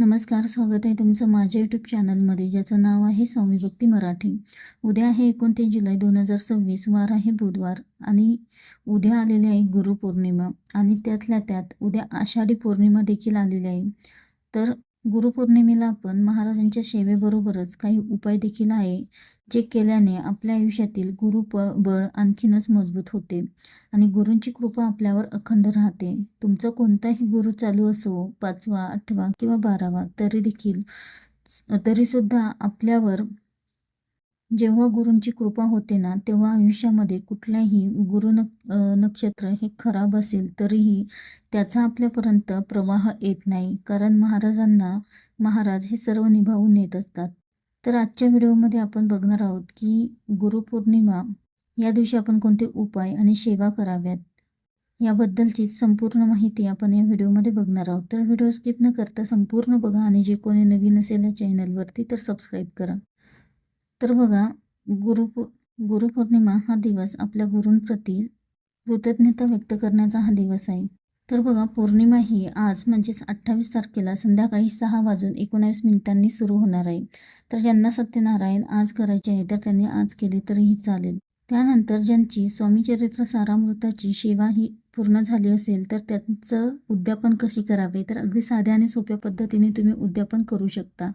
नमस्कार, स्वागत आहे तुमचं माझ्या यूट्यूब चॅनलमध्ये, ज्याचं नाव आहे स्वामी भक्ती मराठी. उद्या आहे 29 जुलै 2026, वार आहे बुधवार आणि उद्या आलेली आहे गुरुपौर्णिमा आणि त्यातल्या त्यात उद्या आषाढी पौर्णिमा देखील आलेली आहे. तर गुरुपौर्णिमेला आपण महाराजांच्या सेवेबरोबरच काही उपाय देखील आहे, जे केल्याने आपल्या आयुष्यातील बळ आणखीनच मजबूत होते आणि गुरूंची कृपा आपल्यावर अखंड राहते. तुमचा कोणताही गुरु चालू असो, 5वा, 8वा किंवा 12वा, तरीसुद्धा आपल्यावर जेव्हा गुरूंची कृपा होते ना, तेव्हा आयुष्यामध्ये कुठल्याही नक्षत्र हे खराब असेल तरीही त्याचा आपल्यापर्यंत प्रवाह येत नाही. कारण महाराज हे सर्व निभावून नेत असतात. तर आजच्या व्हिडिओमध्ये आपण बघणार आहोत की गुरुपौर्णिमा या दिवशी आपण कोणते उपाय आणि सेवा कराव्यात याबद्दलची संपूर्ण माहिती आपण या व्हिडिओमध्ये बघणार आहोत. तर व्हिडिओ स्किप न करता संपूर्ण बघा आणि जे कोणी नवीन असेल या चॅनलवरती तर सबस्क्राईब करा. तर बघा, गुरुपौर्णिमा हा दिवस आपल्या गुरूंप्रती कृतज्ञता व्यक्त करण्याचा हा दिवस आहे. तर बघा, पौर्णिमा ही आज म्हणजेच 28 तारखेला संध्याकाळी 6:19 सुरू होणार आहे. तर ज्यांना सत्यनारायण आज करायचे आहे तर त्यांनी आज केले तरीही चालेल. त्यानंतर ज्यांची स्वामीचरित्र सारामृताची सेवा ही पूर्ण झाली असेल तर त्यांचं उद्यापन कशी करावे, तर अगदी साध्या आणि सोप्या पद्धतीने तुम्ही उद्यापन करू शकता.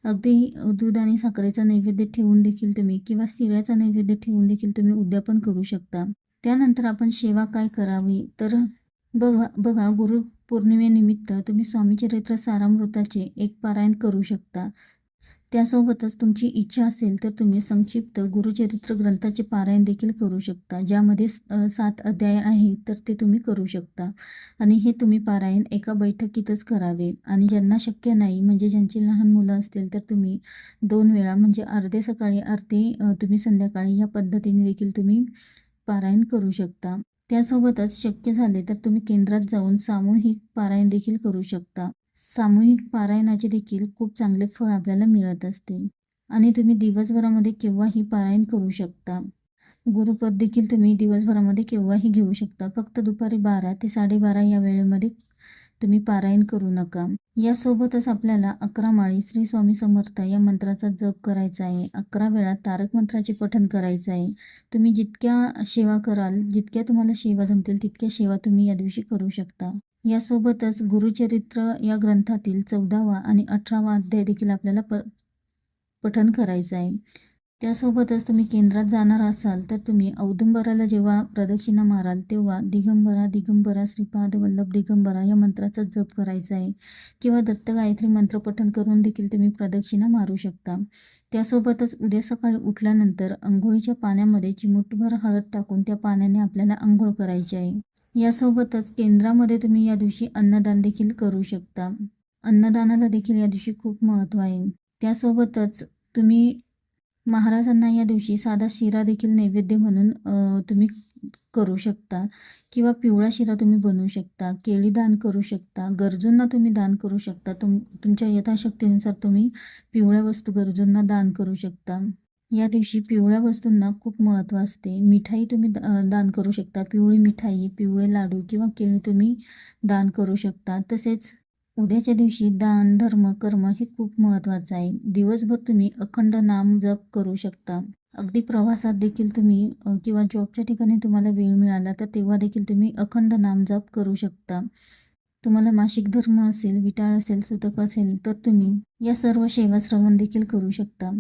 अगदी दूध आणि साखरेचा नैवेद्य ठेवून देखील तुम्ही किंवा शिऱ्याचा नैवेद्य ठेवून देखील तुम्ही उद्यापन करू शकता. त्यानंतर आपण सेवा काय करावी, तर बघा, गुरुपौर्णिमेनिमित्त तुम्ही स्वामीचरित्र सारामृताचे एक पारायण करू शकता. त्यासोबतच तुमची इच्छा असेल तर तुम्ही संक्षिप्त गुरुचरित्र ग्रंथाचे पारायण देखील करू शकता, ज्यामध्ये 7 अध्याय आहेत तर ते तुम्ही करू शकता. आणि हे तुम्ही पारायण एका बैठकीतच करावे. आणि ज्यांना शक्य नाही, म्हणजे ज्यांची लहान मुलं असतील तर तुम्ही 2 वेळा, म्हणजे अर्धे सकाळी अर्धे तुम्ही संध्याकाळी, या पद्धतीने देखील तुम्ही पारायण करू शकता. त्यासोबतच शक्य झाले तर तुम्ही केंद्रात जाऊन सामूहिक पारायण देखील करू शकता. सामूहिक पारायणाचे देखील खूप चांगले फळ आपल्याला मिळत असते आणि तुम्ही दिवसभरामध्ये केव्हाही पारायण करू शकता. गुरुपद देखील तुम्ही दिवसभरामध्ये केव्हाही घेऊ शकता. फक्त दुपारी 12 ते 12:30 या वेळेमध्ये तुम्ही पारायण करू नका. यासोबतच आपल्याला 11 माळी श्री स्वामी समर्थ या मंत्राचा जप करायचा आहे. 11 वेळा तारक मंत्राचे पठण करायचं आहे. तुम्ही जितक्या सेवा कराल, जितक्या तुम्हाला सेवा जमतील तितक्या सेवा तुम्ही या दिवशी करू शकता. यासोबतच गुरुचरित्र या ग्रंथातील 14वा आणि 18वा अध्याय देखील आपल्याला पठण करायचं आहे. त्यासोबतच तुम्ही केंद्रात जाणार असाल तर तुम्ही औदुंबराला जेव्हा प्रदक्षिणा माराल तेव्हा दिगंबरा दिगंबरा श्रीपाद वल्लभ दिगंबरा या मंत्राचा जप करायचा आहे किंवा दत्त गायत्री मंत्र पठण करून देखील तुम्ही प्रदक्षिणा मारू शकता. त्यासोबतच उद्या सकाळी उठल्यानंतर अंघोळीच्या पाण्यामध्ये चिमूटभर हळद टाकून त्या पाण्याने आपल्याला अंघोळ करायची आहे. यासोबतच केंद्रामध्ये तुम्ही या दिवशी अन्नदान देखील करू शकता. अन्नदानाला देखील या दिवशी खूप महत्त्व आहे. त्यासोबतच तुम्ही महाराजांना या दिवशी साधा शिरा देखील नैवेद्य म्हणून तुम्ही करू शकता किंवा पिवळा शिरा तुम्ही बनवू शकता. केळी दान करू शकता. गरजूंना तुम्ही दान करू शकता. तुमच्या यथाशक्तीनुसार तुम्ही पिवळ्या वस्तू गरजूंना दान करू शकता. या दिवशी पिवळ्या वस्तूंना खूप महत्त्व असते. मिठाई तुम्ही दान करू शकता. पिवळी मिठाई, पिवळे लाडू किंवा केळी तुम्ही दान करू शकता. तसेच उद्याच्या दिवशी दान, धर्म, कर्म हे खूप महत्त्वाचं आहे. दिवसभर तुम्ही अखंड नाम जप करू शकता. अगदी प्रवासात देखील तुम्ही किंवा जॉबच्या ठिकाणी तुम्हाला वेळ मिळाला तर तेव्हा देखील तुम्ही अखंड नाम जप करू शकता. तुम्हाला मासिक धर्म असेल, विटाळ असेल, सुतक असेल तर तुम्ही या सर्व सेवा श्रवण देखील करू शकता.